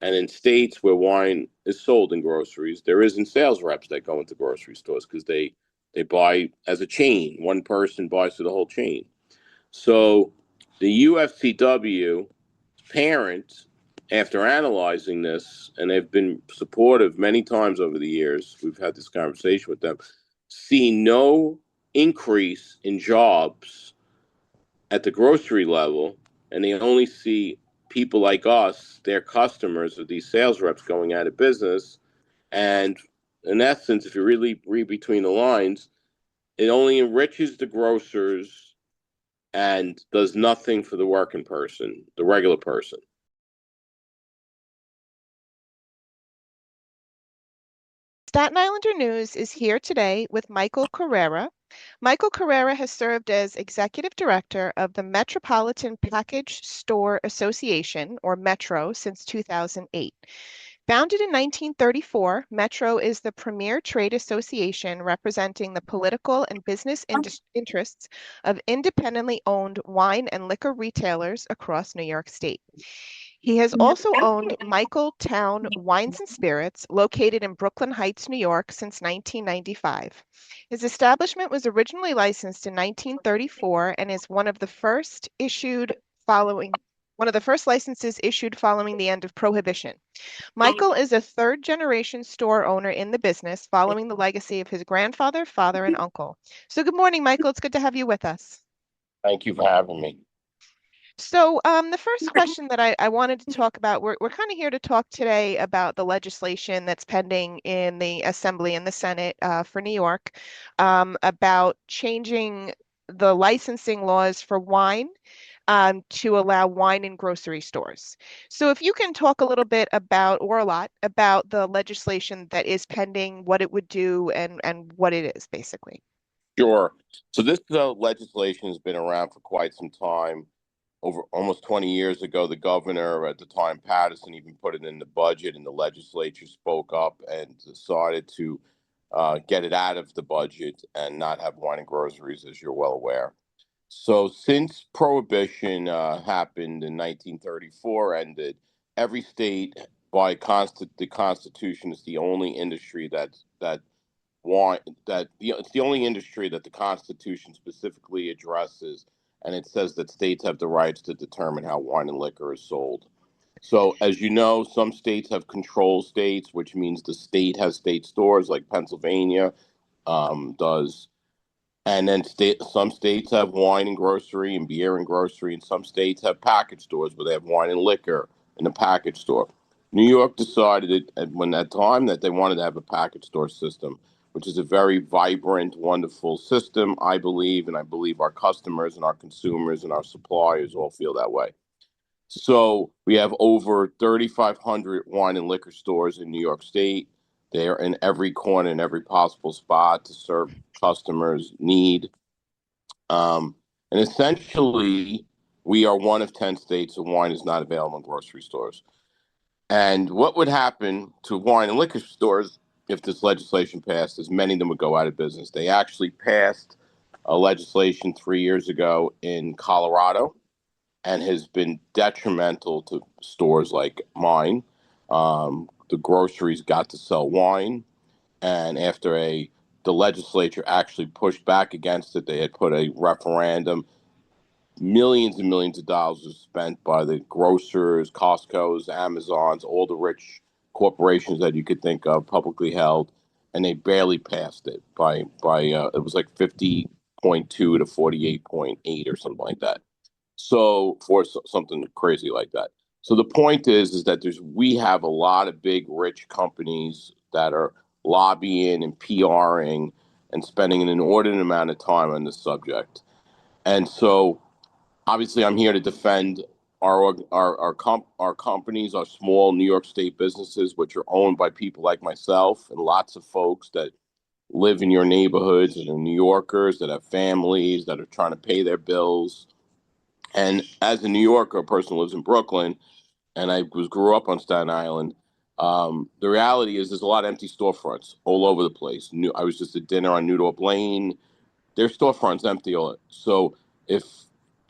And in states where wine is sold in groceries, there isn't sales reps that go into grocery stores because they buy as a chain. One person buys for the whole chain. So the UFCW parents, after analyzing this, and they've been supportive many times over the years, we've had this conversation with them, see no increase in jobs at the grocery level, and they only see people like us, their customers of these sales reps, going out of business. And in essence, if you really read between the lines, it only enriches the grocers and does nothing for the working person, the regular person. Staten Islander News is here today with Michael Carrera. Michael Carrera has served as Executive Director of the Metropolitan Package Store Association, or Metro, since 2008. Founded in 1934, Metro is the premier trade association representing the political and business interests of independently owned wine and liquor retailers across New York State. He has also owned Michael Town Wines and Spirits, located in Brooklyn Heights, New York, since 1995. His establishment was originally licensed in 1934 and is one of the first licenses issued following the end of Prohibition. Michael is a third-generation store owner in the business, following the legacy of his grandfather, father, and uncle. So, good morning, Michael. It's good to have you with us. Thank you for having me. So, the first question that I wanted to talk about, we're kind of here to talk today about the legislation that's pending in the Assembly and the Senate for New York, about changing the licensing laws for wine to allow wine in grocery stores. So, if you can talk a little bit about, or a lot, about the legislation that is pending, what it would do, and what it is, basically. Sure. So this legislation has been around for quite some time. Over almost 20 years ago, the governor at the time, Patterson, even put it in the budget, and the legislature spoke up and decided to get it out of the budget and not have wine and groceries, as you're well aware. So since Prohibition happened in 1934, ended, every state, by the Constitution, is the only industry it's the only industry that the Constitution specifically addresses, and it says that states have the rights to determine how wine and liquor is sold. So, as you know, some states have control states, which means the state has state stores, like Pennsylvania does. And then some states have wine and grocery and beer and grocery, and some states have package stores where they have wine and liquor in a package store. New York decided when that time that they wanted to have a package store system, which is a very vibrant, wonderful system, I believe, and I believe our customers and our consumers and our suppliers all feel that way. So we have over 3,500 wine and liquor stores in New York State. They're in every corner, in every possible spot to serve customers' need. And essentially, we are one of 10 states where wine is not available in grocery stores. And what would happen to wine and liquor stores if this legislation passed is many of them would go out of business. They actually passed a legislation 3 years ago in Colorado and has been detrimental to stores like mine. The groceries got to sell wine, and after the legislature actually pushed back against it, they had put a referendum. Millions and millions of dollars was spent by the grocers, Costco's, Amazons, all the rich corporations that you could think of, publicly held, and they barely passed it by it was like 50.2 to 48.8 or something like that. So for something crazy like that. So the point is that we have a lot of big rich companies that are lobbying and PRing and spending an inordinate amount of time on this subject. And so obviously I'm here to defend our companies, our small New York State businesses, which are owned by people like myself and lots of folks that live in your neighborhoods and are New Yorkers that have families that are trying to pay their bills. And as a New Yorker, a person who lives in Brooklyn, and I grew up on Staten Island, the reality is there's a lot of empty storefronts all over the place. I was just at dinner on Newdorp Lane. There's storefronts empty. So if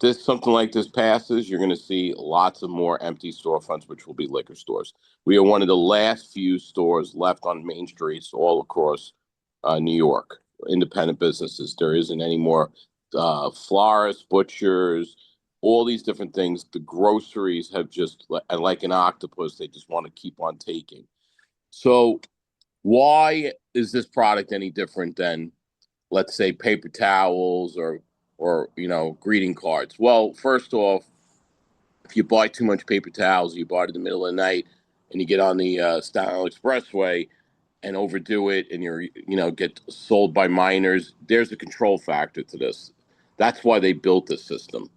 this something like this passes, you're going to see lots of more empty storefronts, which will be liquor stores. We are one of the last few stores left on main streets all across New York, independent businesses. There isn't any more florists, butchers, all these different things. The groceries have just, like an octopus, they just want to keep on taking. So, why is this product any different than, let's say, paper towels or greeting cards? Well, first off, if you buy too much paper towels, you buy it in the middle of the night, and you get on the Staten Island Expressway and overdo it, and get sold by minors. There's a control factor to this. That's why they built this system.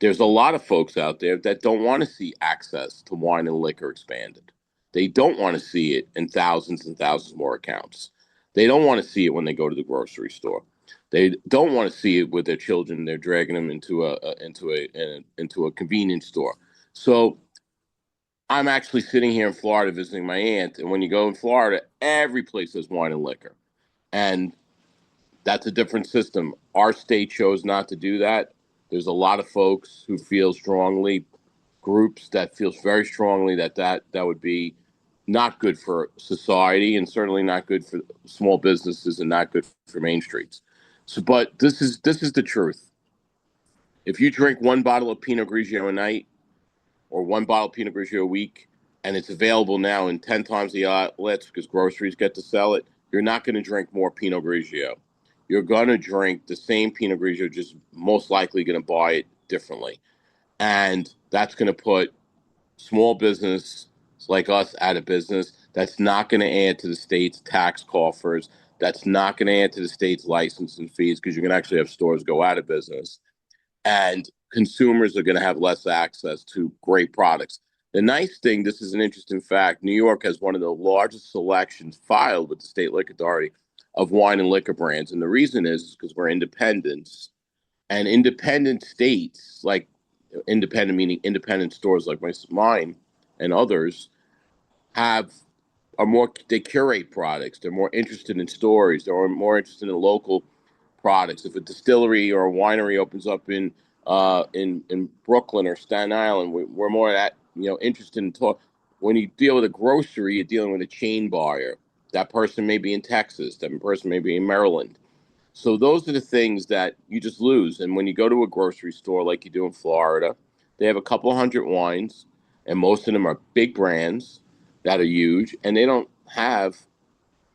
There's a lot of folks out there that don't want to see access to wine and liquor expanded. They don't want to see it in thousands and thousands more accounts. They don't want to see it when they go to the grocery store. They don't want to see it with their children. They're dragging them into a convenience store. So I'm actually sitting here in Florida visiting my aunt, and when you go in Florida, every place has wine and liquor, and that's a different system. Our state chose not to do that. There's a lot of folks who feel strongly, groups that feels very strongly that would be not good for society and certainly not good for small businesses and not good for main streets. So, but this is the truth. If you drink one bottle of Pinot Grigio a night or one bottle of Pinot Grigio a week, and it's available now in 10 times the outlets because groceries get to sell it, you're not going to drink more Pinot Grigio. You're going to drink the same Pinot Grigio, just most likely going to buy it differently. And that's going to put small business like us out of business. That's not going to add to the state's tax coffers. That's not going to add to the state's licensing fees because you're going to actually have stores go out of business. And consumers are going to have less access to great products. The nice thing, this is an interesting fact, New York has one of the largest selections filed with the state liquor authority of wine and liquor brands. And the reason is because we're independents, and independent states, like independent meaning independent stores like mine and others, have are more, they curate products. They're more interested in stories. They're more interested in local products. If a distillery or a winery opens up in Brooklyn or Staten Island, we're more that interested in talk. When you deal with a grocery, you're dealing with a chain buyer. That person may be in Texas. That person may be in Maryland. So those are the things that you just lose. And when you go to a grocery store like you do in Florida, they have a couple hundred wines, and most of them are big brands that are huge, and they don't have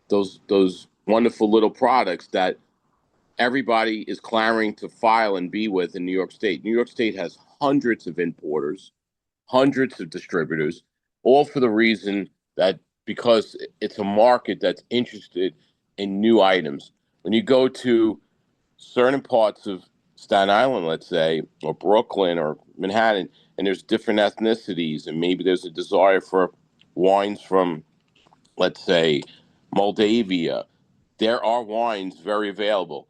those wonderful little products that everybody is clamoring to file and be with in New York State. New York State has hundreds of importers, hundreds of distributors, all for the reason that because it's a market that's interested in new items. When you go to certain parts of Staten Island, let's say, or Brooklyn or Manhattan, and there's different ethnicities, and maybe there's a desire for wines from, let's say, Moldavia. There are wines very available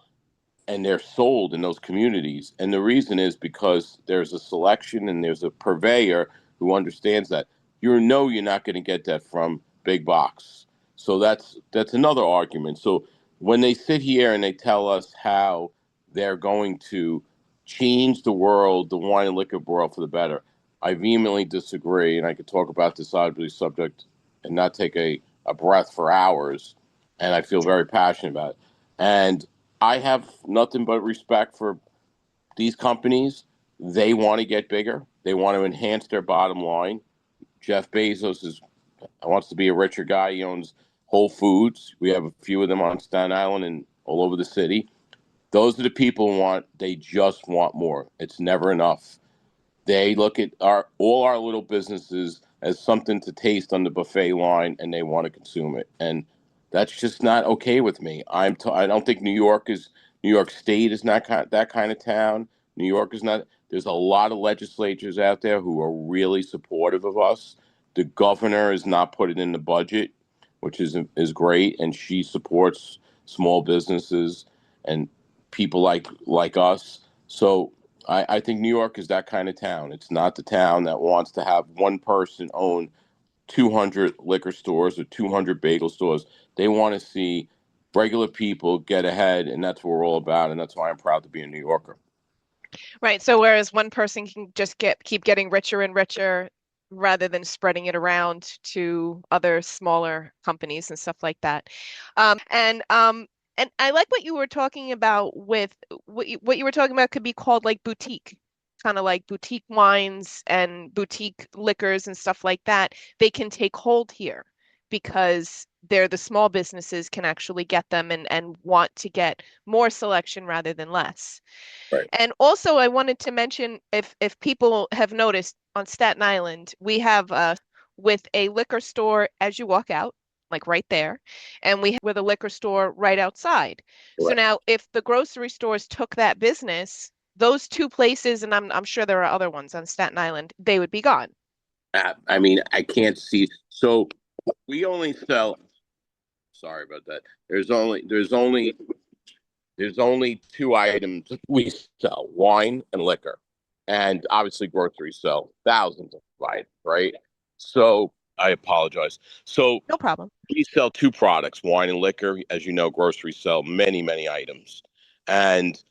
and they're sold in those communities. And the reason is because there's a selection and there's a purveyor who understands that. You're not going to get that from big box. So that's another argument. So when they sit here and they tell us how they're going to change the world, the wine and liquor world for the better, I vehemently disagree. And I could talk about this subject and not take a breath for hours. And I feel very passionate about it. And I have nothing but respect for these companies. They want to get bigger. They want to enhance their bottom line. Jeff Bezos wants to be a richer guy. He owns Whole Foods. We have a few of them on Staten Island and all over the city. Those are the people who want. They just want more. It's never enough. They look at all our little businesses as something to taste on the buffet line, and they want to consume it. And that's just not okay with me. I don't think New York State is not that kind of town. New York is not. There's a lot of legislatures out there who are really supportive of us. The governor has not put it in the budget, which is great, and she supports small businesses and people like us. So I think New York is that kind of town. It's not the town that wants to have one person own 200 liquor stores or 200 bagel stores. They want to see regular people get ahead, and that's what we're all about. And that's why I'm proud to be a New Yorker. Right. So whereas one person can just keep getting richer and richer rather than spreading it around to other smaller companies and stuff like that. And I like what you were talking about with what you were talking about could be called like boutique, kind of like boutique wines and boutique liquors and stuff like that. They can take hold here because they're the small businesses can actually get them and want to get more selection rather than less. Right. And also, I wanted to mention if people have noticed on Staten Island, we have with a liquor store as you walk out, like right there, and we have with a liquor store right outside. So Correct. now, if the grocery stores took that business, those two places, and I'm sure there are other ones on Staten Island, they would be gone. I mean, I can't see. So we only sell. Sorry about that. There's only two items we sell: wine and liquor, and obviously groceries sell thousands of items, right? So I apologize. So No problem. we sell two products: wine and liquor. As you know, groceries sell many, many items, and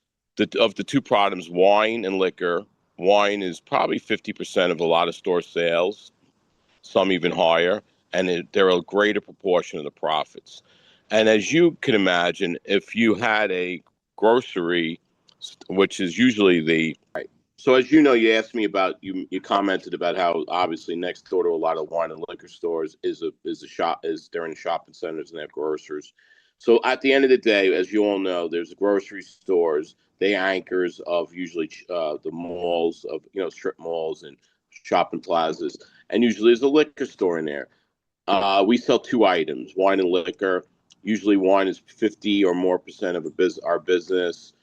of the two products, wine and liquor, wine is probably 50% of a lot of store sales, some even higher, and they're a greater proportion of the profits. And as you can imagine, if you had a grocery, which is usually the so as you know, you asked me about you commented about how obviously next door to a lot of wine and liquor stores is a shop is they're in shopping centers and they have grocers. So at the end of the day, as you all know, there's grocery stores. They anchors of usually the malls of strip malls and shopping plazas, and usually there's a liquor store in there. We sell two items: wine and liquor. Usually, wine is 50 or more percent of our business,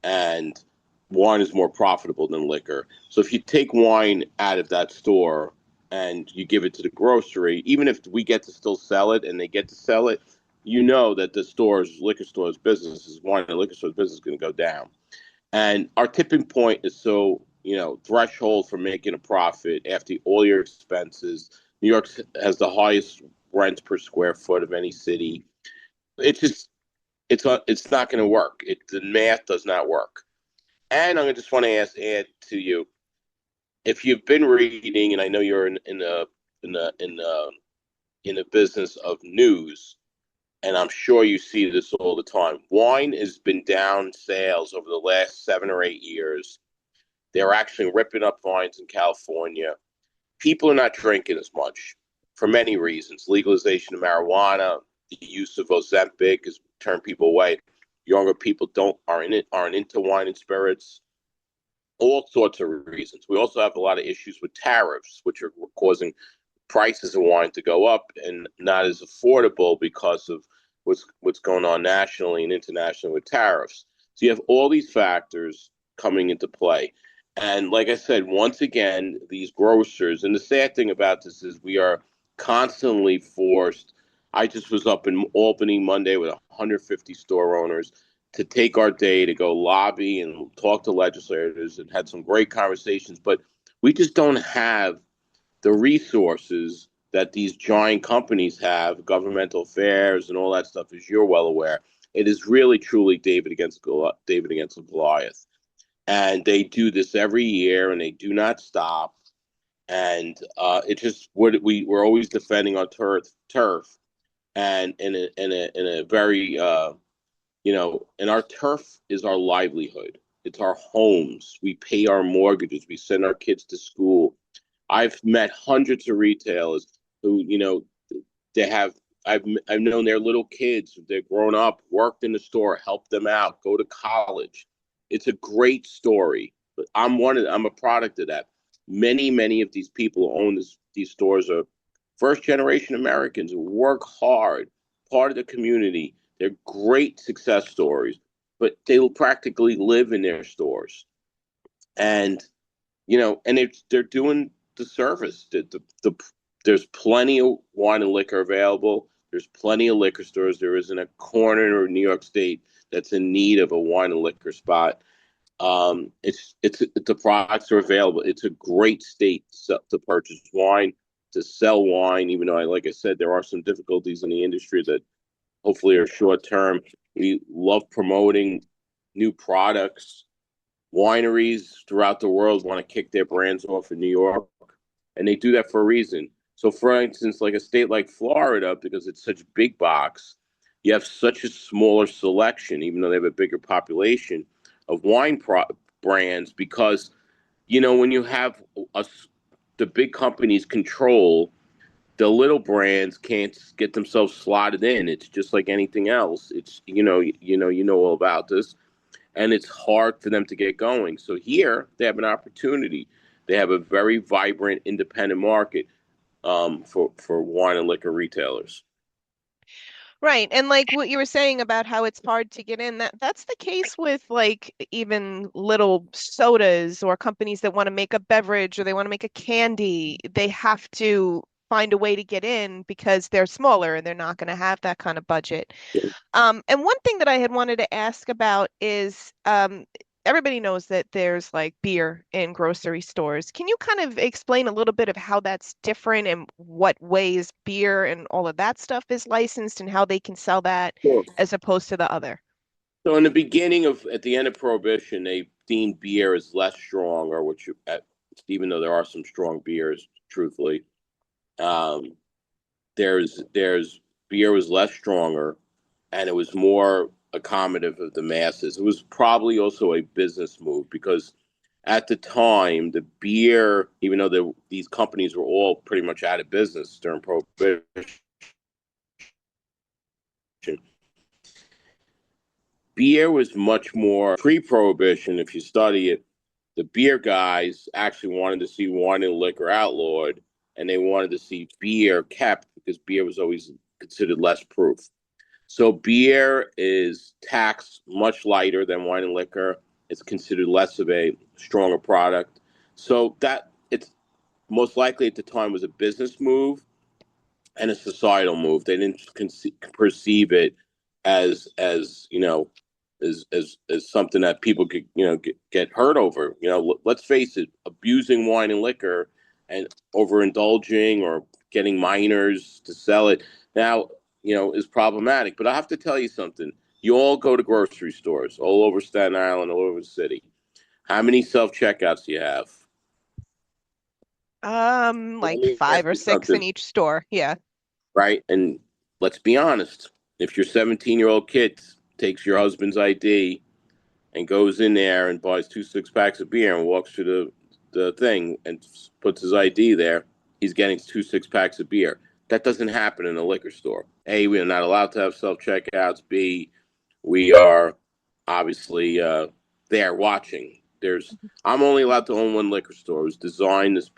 and wine is more profitable than liquor. So if you take wine out of that store and you give it to the grocery, even if we get to still sell it and they get to sell it, you know that the liquor store's business is wine and liquor store's business is going to go down. And our tipping point is threshold for making a profit after all your expenses. New York has the highest rent per square foot of any city. It's just it's not going to work. The math does not work. And I just want to add to you, if you've been reading, and I know you're in the in the in the business of news, and I'm sure you see this all the time. Wine has been down sales over the last 7 or 8 years. They're actually ripping up vines in California. People are not drinking as much for many reasons. Legalization of marijuana, the use of Ozempic has turned people away. Younger people aren't into wine and spirits. All sorts of reasons. We also have a lot of issues with tariffs, which are causing prices of wine to go up and not as affordable because of what's going on nationally and internationally with tariffs. So you have all these factors coming into play. And like I said, once again, these grocers, and the sad thing about this is we are constantly forced. I just was up in Albany Monday with 150 store owners to take our day to go lobby and talk to legislators and had some great conversations. But we just don't have the resources that these giant companies have, governmental affairs and all that stuff, as you're well aware. It is really truly David against Goliath, and they do this every year, and they do not stop. And it just we're always defending our turf, and in a very and our turf is our livelihood. It's our homes. We pay our mortgages. We send our kids to school. I've met hundreds of retailers who, they have. I've known their little kids. They're grown up, worked in the store, helped them out, go to college. It's a great story. But I'm a product of that. Many of these people who own these stores are first generation Americans who work hard, part of the community. They're great success stories, but they will practically live in their stores. And they're doing the service. There's plenty of wine and liquor available. There's plenty of liquor stores. There isn't a corner in New York State that's in need of a wine and liquor spot. It's the products are available. It's a great state to purchase wine, to sell wine. Even though, like I said, there are some difficulties in the industry that hopefully are short term. We love promoting new products. wineries throughout the world want to kick their brands off in New York, and they do that for a reason. So, for instance, like a state like Florida, because it's such big box, you have such a smaller selection, even though they have a bigger population of brands, because when you have a, the big companies control, the little brands can't get themselves slotted in. It's just like anything else. It's you know all about this, and it's hard for them to get going. So here they have an opportunity. They have a very vibrant independent market for wine and liquor retailers. Right. And like what you were saying about how it's hard to get in, that's the case with like even little sodas or companies that want to make a beverage or they want to make a candy. They have to find a way to get in because they're smaller and they're not going to have that kind of budget. And one thing that I had wanted to ask about is everybody knows that there's like beer in grocery stores. Can you kind of explain a little bit of how that's different and what ways beer and all of that stuff is licensed and how they can sell that Sure. as opposed to the other? So in the beginning at the end of Prohibition, they deemed beer as less strong, or even though there are some strong beers, truthfully, um, there's beer was less stronger, and it was more accommodative of the masses. It was probably also a business move because at the time, the beer, even though these companies were all pretty much out of business during Prohibition, beer was much more pre-Prohibition. If you study it, the beer guys actually wanted to see wine and liquor outlawed, and they wanted to see beer kept because beer was always considered less proof. So beer is taxed much lighter than wine and liquor. It's considered less of a stronger product. So that it's most likely at the time was a business move and a societal move. They didn't perceive it as as something that people could get hurt over. Let's face it, abusing wine and liquor and overindulging or getting minors to sell it now is problematic. But I have to tell you something. You all go to grocery stores all over Staten Island, all over the city. How many self checkouts do you have? Let Like me five ask or you six in something, each store. Yeah. right? And let's be honest. If your 17-year-old kid takes your husband's ID and goes in there and buys 2 6 packs of beer and walks through the thing and puts his ID there, he's getting 2 6 packs of beer. That doesn't happen in a liquor store. A, we are not allowed to have self checkouts. B, we are obviously there watching. I'm only allowed to own one liquor store. It was designed this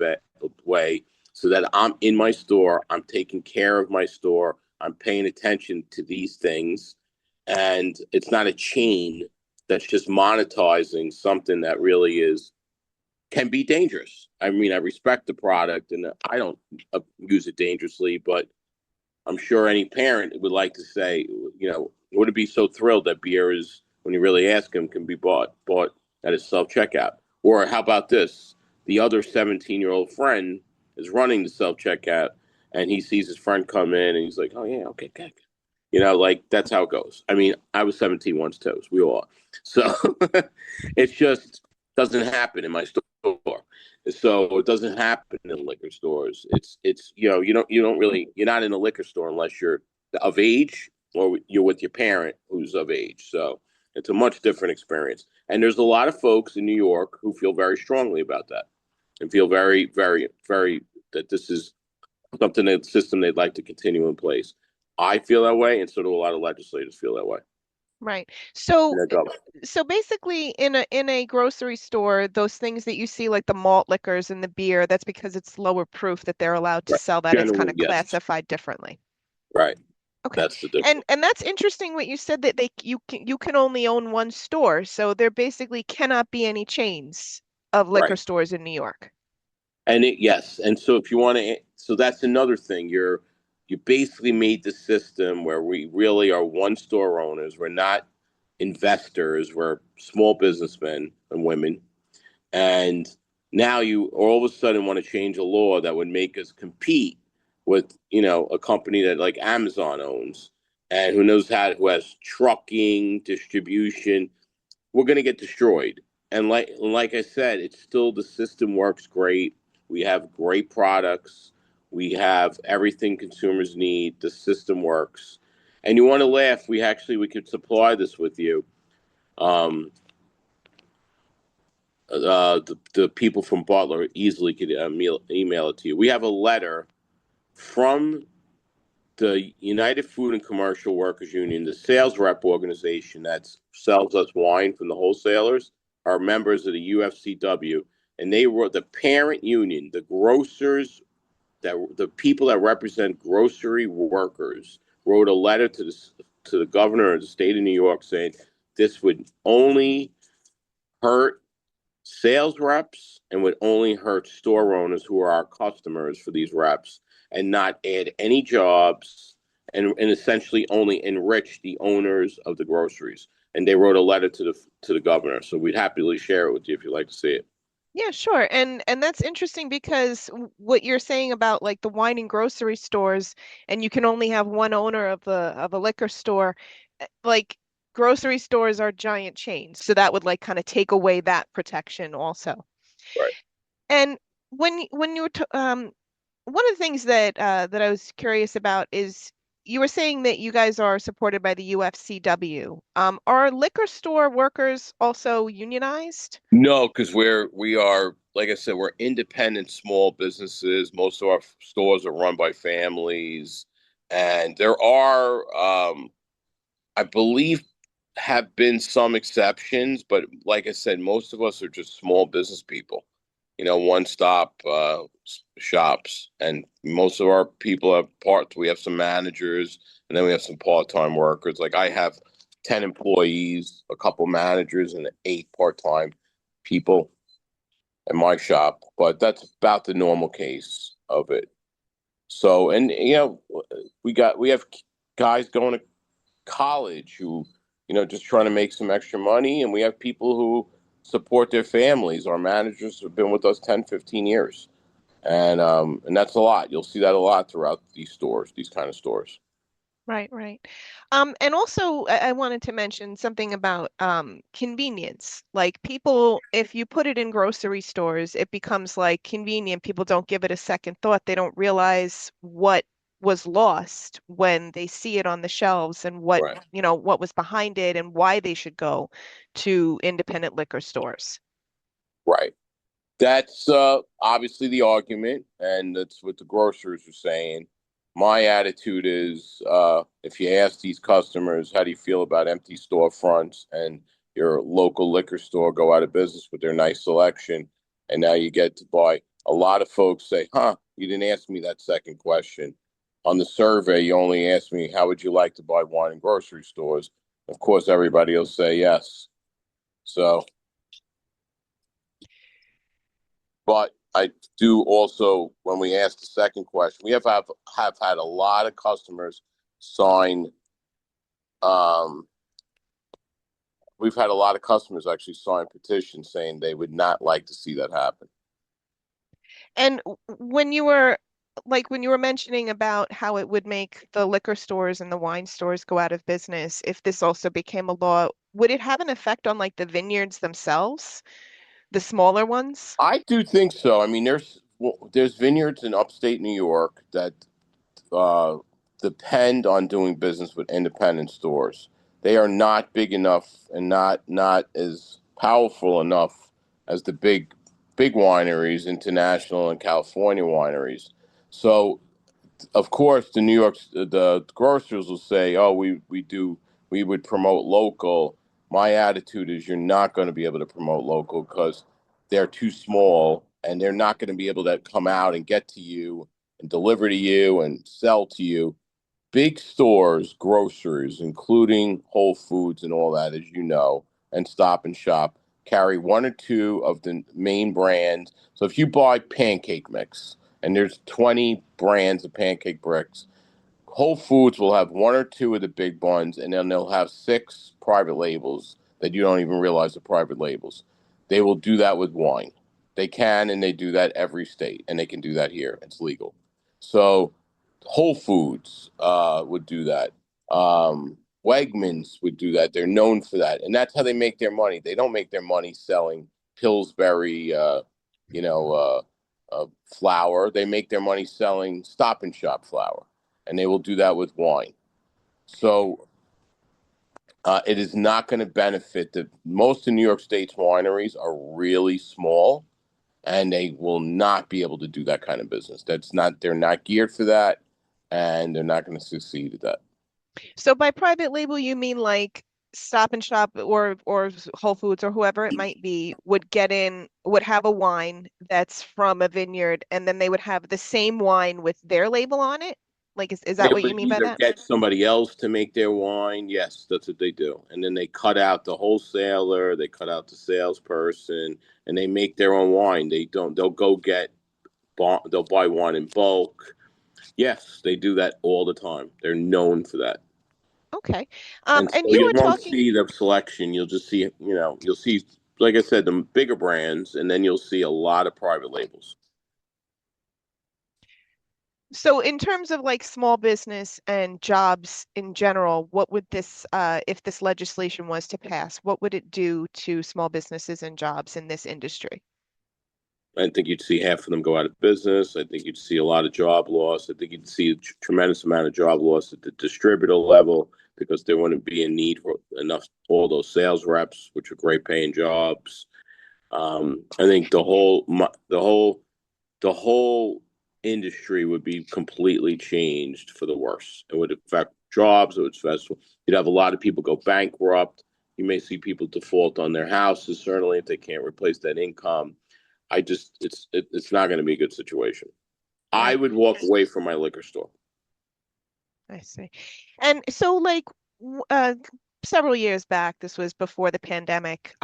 way so that I'm in my store. I'm taking care of my store. I'm paying attention to these things, and it's not a chain that's just monetizing something that really can be dangerous. I mean, I respect the product and I don't use it dangerously, but I'm sure any parent would like to say, would be so thrilled that beer is, when you really ask him, can be bought at a self checkout. Or how about this? The other 17-year-old friend is running the self checkout, and he sees his friend come in, and he's like, "Oh yeah, okay, okay." Like that's how it goes. I mean, I was 17 once too. So we all are. So it just doesn't happen in my store. So it doesn't happen in liquor stores. It's you don't really, you're not in a liquor store unless you're of age or you're with your parent who's of age. So it's a much different experience. And there's a lot of folks in New York who feel very strongly about that and feel very, very, very that this is something, that system they'd like to continue in place. I feel that way, and so do a lot of legislators feel that way. Right. And So they're government. so basically in a grocery store, those things that you see like the malt liquors and the beer, that's because it's lower proof that they're allowed to Right. sell that. It's kind Generally, of yes. classified differently. Right. Okay. That's the difference. And that's interesting what you said that you can only own one store. So there basically cannot be any chains of liquor Right. stores in New York. Yes, and so if you want to, so that's another thing. You basically made the system where we really are one store owners. We're not investors. We're small businessmen and women. And now you all of a sudden want to change a law that would make us compete with a company that like Amazon owns and who has trucking distribution. We're going to get destroyed. and like I said, it's still the system works great. We have great products. We have everything consumers need. The system works. And you want to laugh? We could supply this with you. Um, the people from Butler easily could email it to you. We have a letter from the United Food and Commercial Workers Union, the sales rep organization that sells us wine from the wholesalers, are members of the UFCW, and they were the parent union, the grocers, that the people that represent grocery workers wrote a letter to the governor of the state of New York saying this would only hurt sales reps and would only hurt store owners who are our customers for these reps and not add any jobs and essentially only enrich the owners of the groceries. And they wrote a letter to the governor. So we'd happily share it with you if you'd like to see it. Yeah, sure. And that's interesting because what you're saying about like the wine and grocery stores, and you can only have one owner of a liquor store, like grocery stores are giant chains, so that would like kind of take away that protection also. Right. And when you were t one of the things that I was curious about is you were saying that you guys are supported by the UFCW. Are liquor store workers also unionized? No, because we are like I said, we're independent small businesses. Most of our stores are run by families, and there are I believe have been some exceptions, but like I said, most of us are just small business people, one stop shops. And most of our people have parts. We have some managers and then we have some part time workers. Like I have 10 employees, a couple managers, and eight part time people in my shop, but that's about the normal case of it. So, and we have guys going to college who, just trying to make some extra money. And we have people who support their families. Our managers have been with us 10, 15 years. And that's a lot. You'll see that a lot throughout these stores, these kind of stores. Right, right. And also, I wanted to mention something about convenience. Like people, if you put it in grocery stores, it becomes like convenient. People don't give it a second thought. They don't realize what was lost when they see it on the shelves and what, Right. what was behind it and why they should go to independent liquor stores. Right. That's obviously the argument, and that's what the grocers are saying. My attitude is if you ask these customers, how do you feel about empty storefronts and your local liquor store go out of business with their nice selection, and now you get to buy? A lot of folks say, huh, you didn't ask me that second question. On the survey, you only asked me, how would you like to buy wine in grocery stores? Of course, everybody will say yes. So but I do also, when we ask the second question, we have had a lot of customers sign. Um, we've had a lot of customers actually sign petitions saying they would not like to see that happen. And when you were mentioning about how it would make the liquor stores and the wine stores go out of business if this also became a law, would it have an effect on like the vineyards themselves, the smaller ones? I do think so. I mean, there's vineyards in upstate New York that uh, depend on doing business with independent stores. They are not big enough and not as powerful enough as the big wineries, international and California wineries. So of course, the grocers will say, "Oh, we would promote local." My attitude is, you're not going to be able to promote local because they're too small, and they're not going to be able to come out and get to you and deliver to you and sell to you. Big stores, grocers, including Whole Foods and all that, as you know, and Stop and Shop, carry one or two of the main brands. So if you buy pancake mix, and there's 20 brands of pancake bricks, Whole Foods will have one or two of the big ones, and then they'll have six private labels that you don't even realize are private labels. They will do that with wine. They can, and they do that every state, and they can do that here. It's legal. So Whole Foods would do that. Wegmans would do that. They're known for that, and that's how they make their money. They don't make their money selling Pillsbury, you know, flour. They make their money selling Stop and Shop flour, and they will do that with wine. So it is not going to benefit the most of New York State's wineries are really small, and they will not be able to do that kind of business. That's not they're not geared for that, and they're not going to succeed at that. So by private label, you mean like Stop and Shop or Whole Foods or whoever it might be would have a wine that's from a vineyard, and then they would have the same wine with their label on it? Like, is They that what you would mean by either that? get somebody else to make their wine. Yes, that's what they do. And then they cut out the wholesaler, they cut out the salesperson, and they make their own wine. They don't. They'll go get. They'll buy wine in bulk. Yes, they do that all the time. They're known for that. Okay. And so And you you were won't talking. see the selection. You'll just see, you'll see, like I said, the bigger brands, and then you'll see a lot of private labels. So in terms of like small business and jobs in general, what would if this legislation was to pass, what would it do to small businesses and jobs in this industry? I think you'd see half of them go out of business. I think you'd see a lot of job loss. I think you'd see a tremendous amount of job loss at the distributor level because there wouldn't be a need for enough all those sales reps, which are great paying jobs. I think the whole industry would be completely changed for the worse. It would affect jobs. It would affect. You'd have a lot of people go bankrupt. You may see people default on their houses, certainly if they can't replace that income. It's not going to be a good situation. I Right. would walk away from my liquor store. I see. And so, like, several years back, this was before the pandemic,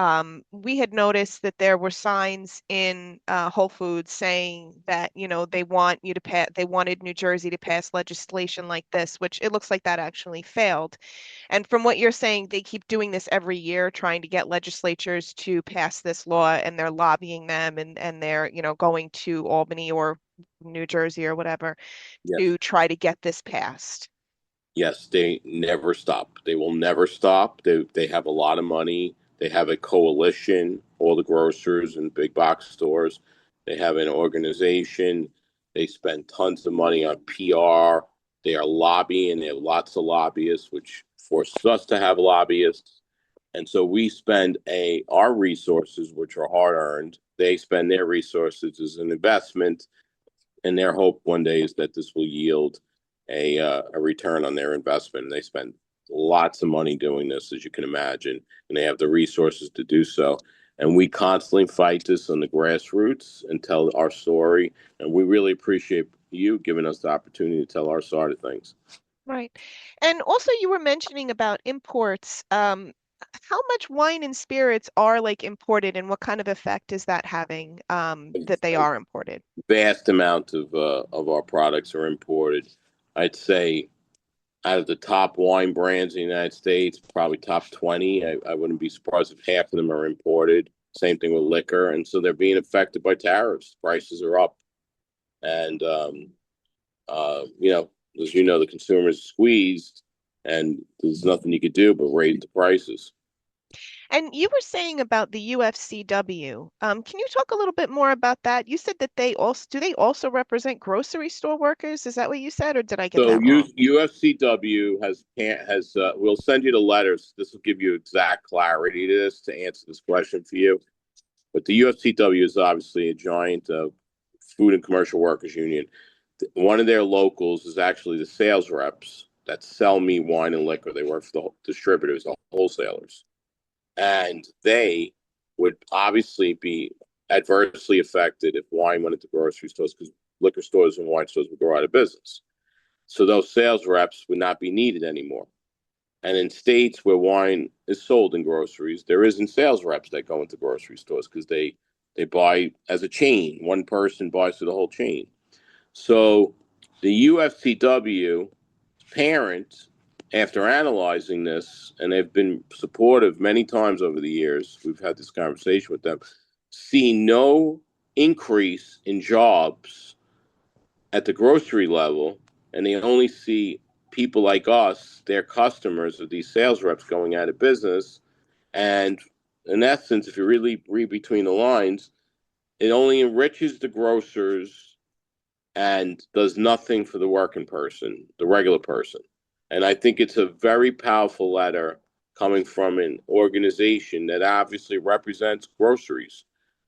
we had noticed that there were signs in Whole Foods saying that, they wanted New Jersey to pass legislation like this, which it looks like that actually failed. And from what you're saying, they keep doing this every year, trying to get legislatures to pass this law, and they're lobbying them, and they're, going to Albany or New Jersey or whatever Yes. to try to get this passed. Yes, they never stop. They will never stop. They have a lot of money. They have a coalition, all the grocers and big box stores. They have an organization. They spend tons of money on PR. They are lobbying. They have lots of lobbyists, which forces us to have lobbyists. And so we spend our resources, which are hard earned. They spend their resources as an investment, and their hope one day is that this will yield a return on their investment. And they spend lots of money doing this, as you can imagine, and they have the resources to do so. And we constantly fight this on the grassroots and tell our story. And we really appreciate you giving us the opportunity to tell our side of things. Right. And also you were mentioning about imports. How much wine and spirits are like imported and what kind of effect is that having that they A are imported? vast amount of our products are imported. I'd say out of the top wine brands in the United States, probably top 20. I wouldn't be surprised if half of them are imported. Same thing with liquor. And so they're being affected by tariffs. Prices are up. And, as you know, the consumer is squeezed and there's nothing you could do but raise the prices. And you were saying about the UFCW. Can you talk a little bit more about that? You said that they also represent grocery store workers? Is that what you said, or did I get So that wrong? UFCW has we'll send you the letters. This will give you exact clarity to this to answer this question for you. But the UFCW is obviously a giant food and commercial workers union. One of their locals is actually the sales reps that sell me wine and liquor. They work for the distributors, the wholesalers, and they would obviously be adversely affected if wine went into grocery stores because liquor stores and wine stores would go out of business. So those sales reps would not be needed anymore. And in states where wine is sold in groceries, there isn't sales reps that go into grocery stores because they buy as a chain. One person buys for the whole chain. So the UFCW parent, after analyzing this, and they've been supportive many times over the years, we've had this conversation with them, see no increase in jobs at the grocery level, and they only see people like us, their customers, are these sales reps going out of business. And in essence, if you really read between the lines, it only enriches the grocers and does nothing for the working person, the regular person. And I think it's a very powerful letter coming from an organization that obviously represents groceries.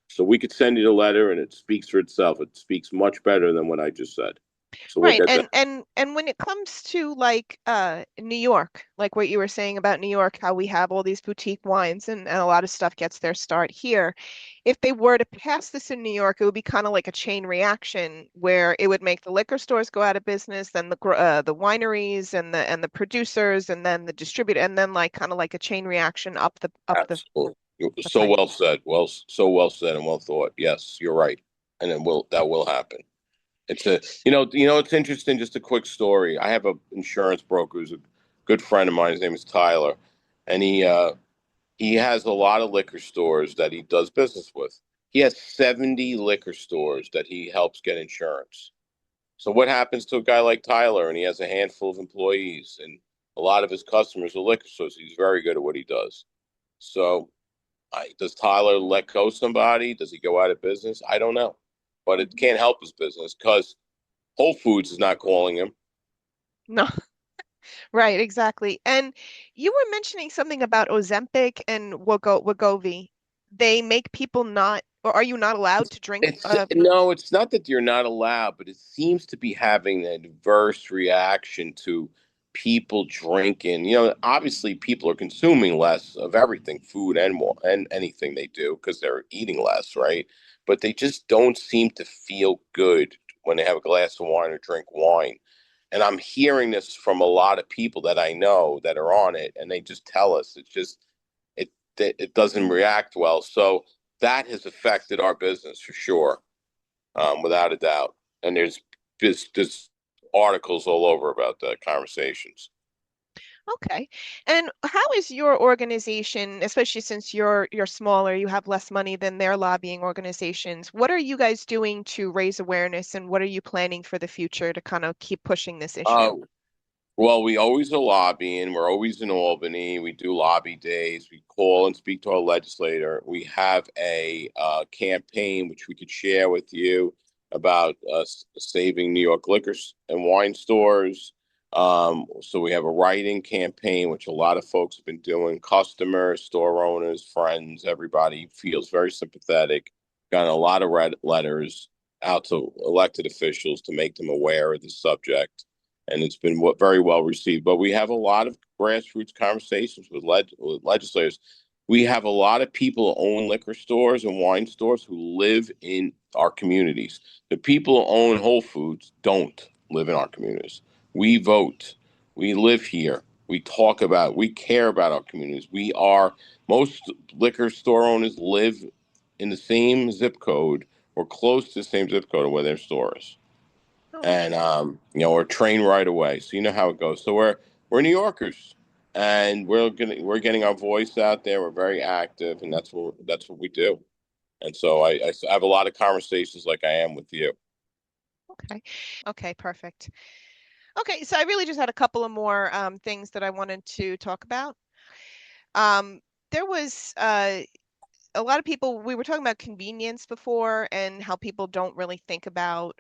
So we could send you the letter and it speaks for itself. It speaks much better than what I just said. So we'll Right. get that. And when it comes to like New York, like what you were saying about New York, how we have all these boutique wines and a lot of stuff gets their start here. If they were to pass this in New York, it would be kind of like a chain reaction where it would make the liquor stores go out of business, then the wineries and the producers and then the distributor and then like kind of like a chain reaction up Absolutely. the So pipe. well said. So well said and well thought. Yes, you're right. And that will happen. It's it's interesting. Just a quick story. I have a insurance broker who's a good friend of mine. His name is Tyler, and he has a lot of liquor stores that he does business with. He has 70 liquor stores that he helps get insurance. So what happens to a guy like Tyler, and he has a handful of employees, and a lot of his customers are liquor stores. He's very good at what he does. So, does Tyler let go somebody? Does he go out of business? I don't know, but it Mhm. can't help his business because Whole Foods is not calling him. No, right, exactly. And you were mentioning something about Ozempic and Wegovy. They make people not, or are you not allowed to drink? It's no, it's not that you're not allowed, but it seems to be having an adverse reaction to people drinking. Obviously, people are consuming less of everything, food and anything they do because they're eating less, right? But they just don't seem to feel good when they have a glass of wine or drink wine. And I'm hearing this from a lot of people that I know that are on it, and they just tell us it it doesn't react well. So that has affected our business for sure, without a doubt. And there's just articles all over about the conversations. Okay. And how is your organization, especially since you're smaller, you have less money than their lobbying organizations. What are you guys doing to raise awareness and what are you planning for the future to kind of keep pushing this issue? Uh, Well, we always are lobbying. We're always in Albany. We do lobby days. We call and speak to our legislator. We have a campaign which we could share with you about saving New York liquors and wine stores. So we have a writing campaign, which a lot of folks have been doing. Customers, store owners, friends, everybody feels very sympathetic. Gotten a lot of red letters out to elected officials to make them aware of the subject, and it's been very well received. But we have a lot of grassroots conversations with legislators. We have a lot of people who own liquor stores and wine stores who live in our communities. The people who own Whole Foods don't live in our communities. We vote. We live here. We talk about. We care about our communities. Most liquor store owners live in the same zip code or close to the same zip code of where their store is, Oh, and we're trained right away. So you know how it goes. So we're New Yorkers, and we're getting our voice out there. We're very active, and that's what we do. And so I have a lot of conversations like I am with you. okay. Okay, perfect. Okay, so I really just had a couple of more things that I wanted to talk about. Um, there was a lot of people, we were talking about convenience before and how people don't really think about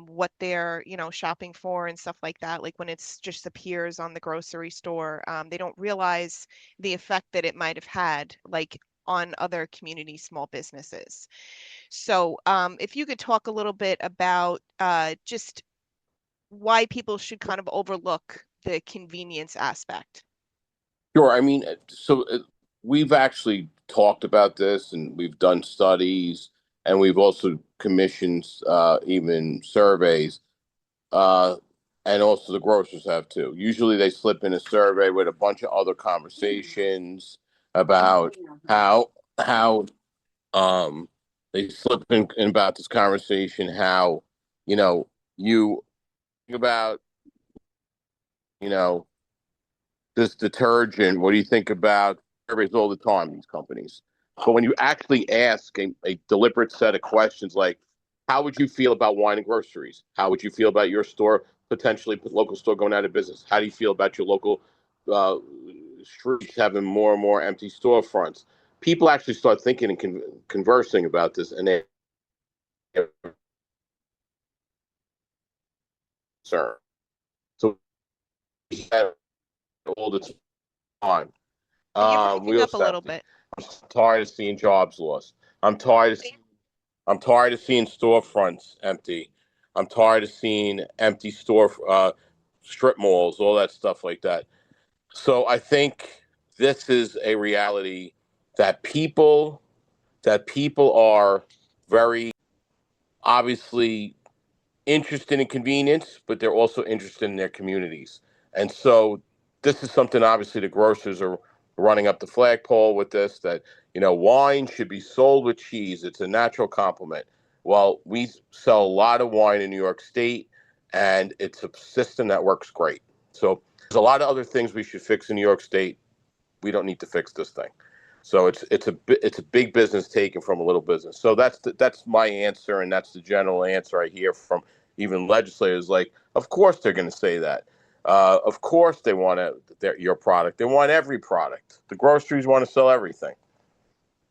what they're, shopping for and stuff like that. Like when it's just appears on the grocery store, they don't realize the effect that it might have had, like on other community small businesses. So if you could talk a little bit about just why people should kind of overlook the convenience aspect. Sure. I mean, we've actually talked about this, and we've done studies, and we've also commissioned even surveys. Uh, and also the grocers have too. Usually they slip in a survey with a bunch of other conversations about how they slip in about this conversation, how you know you think about you know this detergent. What do you think about surveys all the time, these companies? But when you actually ask a deliberate set of questions like, how would you feel about wine and groceries? How would you feel about your store potentially local store going out of business? How do you feel about your local uh, streets having more and more empty storefronts? People actually start thinking and conversing about this, and they concern. So we have all the time. You're We breaking up a also have little to. bit. I'm tired of seeing jobs lost. I'm tired of. I'm tired of seeing storefronts empty. I'm tired of seeing empty strip malls, all that stuff like that. So I think this is a reality that people are very obviously interested in convenience, but they're also interested in their communities. And so this is something obviously the grocers are running up the flagpole with this, that, wine should be sold with cheese. It's a natural complement. Well, we sell a lot of wine in New York State, and it's a system that works great. So there's a lot of other things we should fix in New York State. We don't need to fix this thing. So it's a big business taken from a little business. So that's my answer, and that's the general answer I hear from even legislators. Like, of course they're going to say that. Of course they want your product. They want every product. The groceries want to sell everything.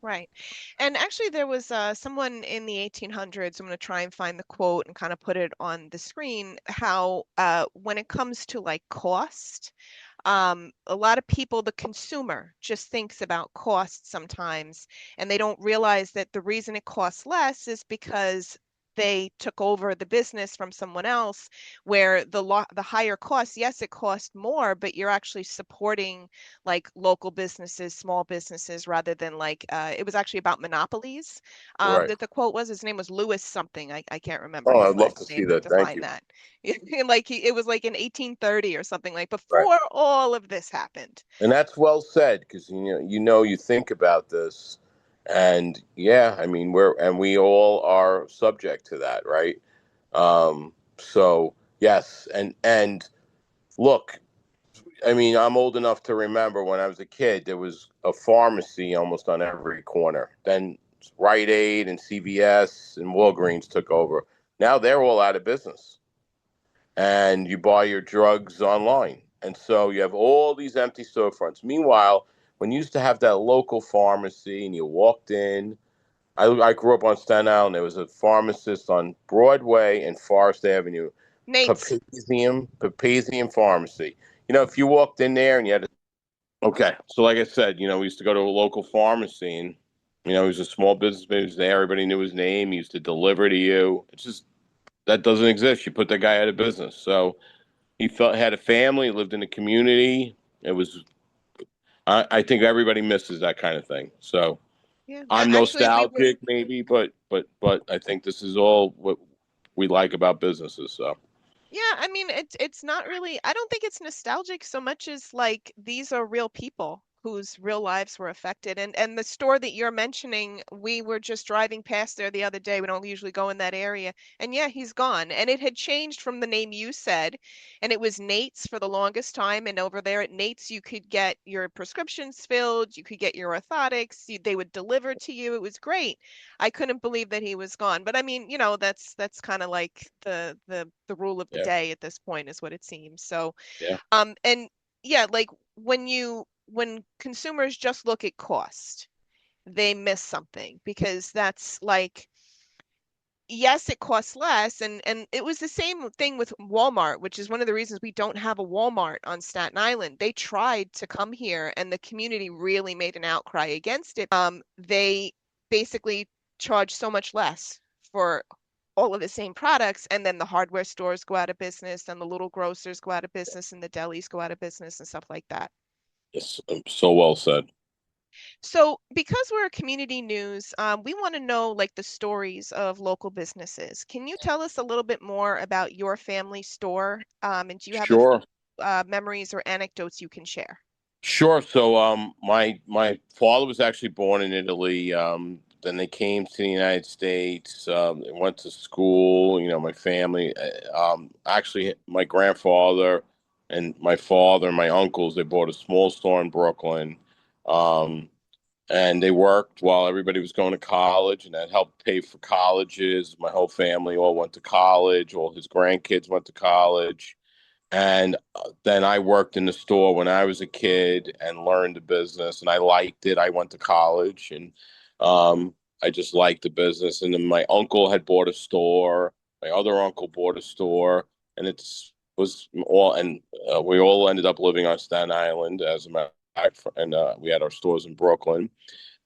Right. And actually, there was someone in the 1800s. I'm going to try and find the quote and kind of put it on the screen. How, when it comes to like cost, a lot of people, the consumer, just thinks about cost sometimes, and they don't realize that the reason it costs less is because they took over the business from someone else, where the higher cost, yes, it costs more, but you're actually supporting like local businesses, small businesses, rather than like it was actually about monopolies. Right. That the quote was, his name was Lewis something. I can't remember Oh, his I'd love last to see name. I have that. to Thank find you. that. Like it was like in 1830 or something, like Right. before all of this happened. And that's well said, because you think about this, and yeah, I mean we all are subject to that, right? So yes, and look, I mean, I'm old enough to remember when I was a kid, there was a pharmacy almost on every corner. Then Rite Aid and CVS and Walgreens took over. Now they're all out of business, and you buy your drugs online. And so you have all these empty storefronts. Meanwhile, when you used to have that local pharmacy and you walked in, I grew up on Staten Island. There was a pharmacist on Broadway and Forest Avenue, Nate's. Papazian Pharmacy. If you walked in there and you had okay, so like I said, we used to go to a local pharmacy, and he was a small business, he was there. Everybody knew his name. He used to deliver to you. It's just that doesn't exist. You put that guy out of business. So he had a family, lived in a community. It was. I think everybody misses that kind of thing. So Yeah. I'm Actually, we were. nostalgic, maybe, but I think this is all what we like about businesses. So Yeah, I mean, it's not really, I don't think it's nostalgic so much as like these are real people whose real lives were affected. And the store that you're mentioning, we were just driving past there the other day. We don't usually go in that area. And yeah, he's gone. And it had changed from the name you said, and it was Nate's for the longest time. And over there at Nate's, you could get your prescriptions filled, you could get your orthotics, they would deliver to you. It was great. I couldn't believe that he was gone. But I mean, that's kind of like the rule of the yeah, day at this point is what it seems. So, yeah, and yeah, like when consumers just look at cost, they miss something because that's like yes, it costs less, and it was the same thing with Walmart, which is one of the reasons we don't have a Walmart on Staten Island. They tried to come here, and the community really made an outcry against it. They basically charge so much less for all of the same products, and then the hardware stores go out of business, and the little grocers go out of business, and the delis go out of business, and stuff like that. yes, so well said. So, because we're a community news, we want to know like the stories of local businesses. Can you tell us a little bit more about your family store? And do you have a Sure. few memories or anecdotes you can share? Sure. So, my father was actually born in Italy. Then they came to the United States. They went to school. My family. Actually, my grandfather and my father and my uncles, they bought a small store in Brooklyn. Um, and they worked while everybody was going to college, and that helped pay for colleges. My whole family all went to college. All his grandkids went to college. And then I worked in the store when I was a kid and learned the business, and I liked it. I went to college, and I just liked the business. And then my uncle had bought a store. My other uncle bought a store, and it's was all. And we all ended up living on Staten Island, as a matter of fact, and we had our stores in Brooklyn,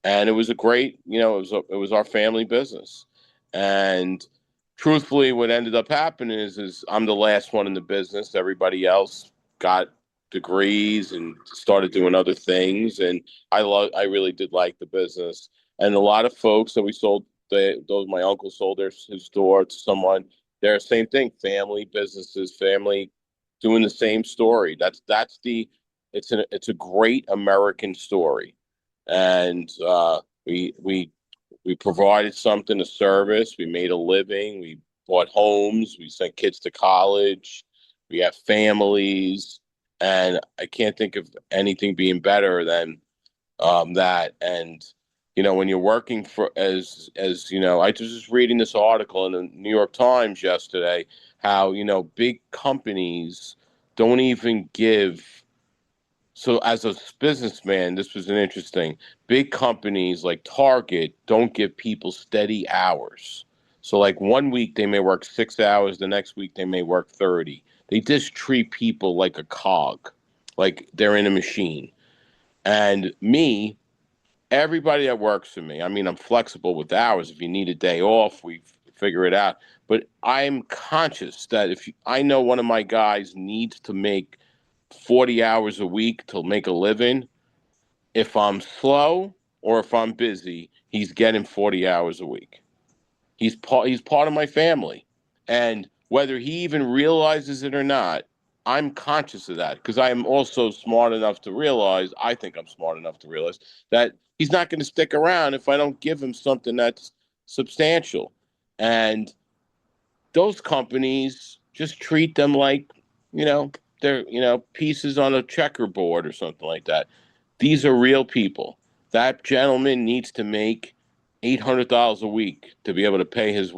and it was a great, it was our family business. And truthfully, what ended up happening is I'm the last one in the business. Everybody else got degrees and started doing other things, and I really did like the business. And a lot of folks that we sold, those my uncle sold his store to someone. They're the same thing, family businesses, family doing the same story. That's the it's a great American story, and we provided something, a service. We made a living. We bought homes. We sent kids to college. We have families, and I can't think of anything being better than that. And when you're working for as I was just reading this article in the New York Times yesterday, how big companies don't even give. So as a businessman, this was an interesting. Big companies like Target don't give people steady hours. So like one week they may work 6 hours, the next week they may work 30. They just treat people like a cog, like they're in a machine. And me, everybody that works for me, I mean, I'm flexible with hours. If you need a day off, we figure it out. But I'm conscious that if I know one of my guys needs to make 40 hours a week to make a living, if I'm slow or if I'm busy, he's getting 40 hours a week. He's part of my family. And whether he even realizes it or not, I'm conscious of that because I am also smart enough to realize, I think I'm smart enough to realize that he's not going to stick around if I don't give him something that's substantial. And those companies just treat them like, you know, they're, pieces on a checkerboard or something like that. These are real people. That gentleman needs to make $800 a week to be able to pay his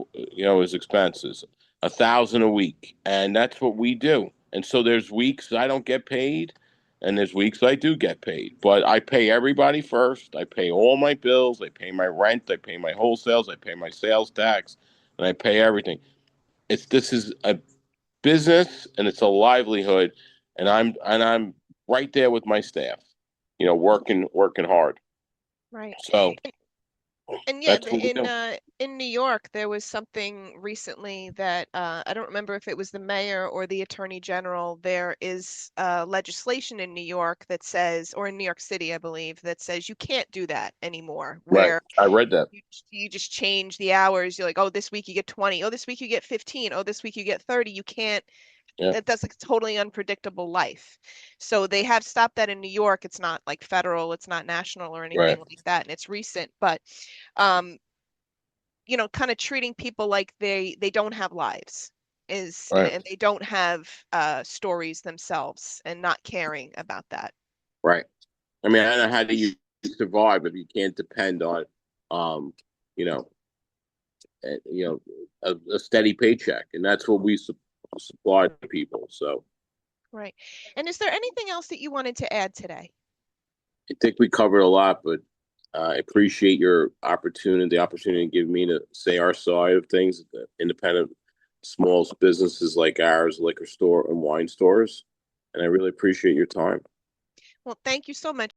expenses, 1,000 a week, and that's what we do. And so there's weeks I don't get paid, and there's weeks I do get paid. But I pay everybody first. I pay all my bills. I pay my rent. I pay my wholesales. I pay my sales tax, and I pay everything. This is a business and it's a livelihood, and I'm right there with my staff, working hard. Right. So And yeah, that's what we do. in New York, there was something recently that I don't remember if it was the mayor or the attorney general. There is legislation in New York that says, or in New York City, I believe, that says you can't do that anymore, Right. where I read that. you just change the hours. You're like, oh, this week you get 20. Oh, this week you get 15. Oh, this week you get 30. You can't. Yeah. That's like a totally unpredictable life. So they have stopped that in New York. It's not like federal, it's not national or anything Right. like that, and it's recent, but um kind of treating people like they don't have lives is Right. and they don't have stories themselves and not caring about that. Right. I mean, I don't know how do you survive if you can't depend on, um, you know, a steady paycheck, and that's what we supply to people. So Right. And is there anything else that you wanted to add today? I think we covered a lot, but I appreciate the opportunity to give me to say our side of things, the independent small businesses like ours, liquor store and wine stores. And I really appreciate your time. Well, thank you so much.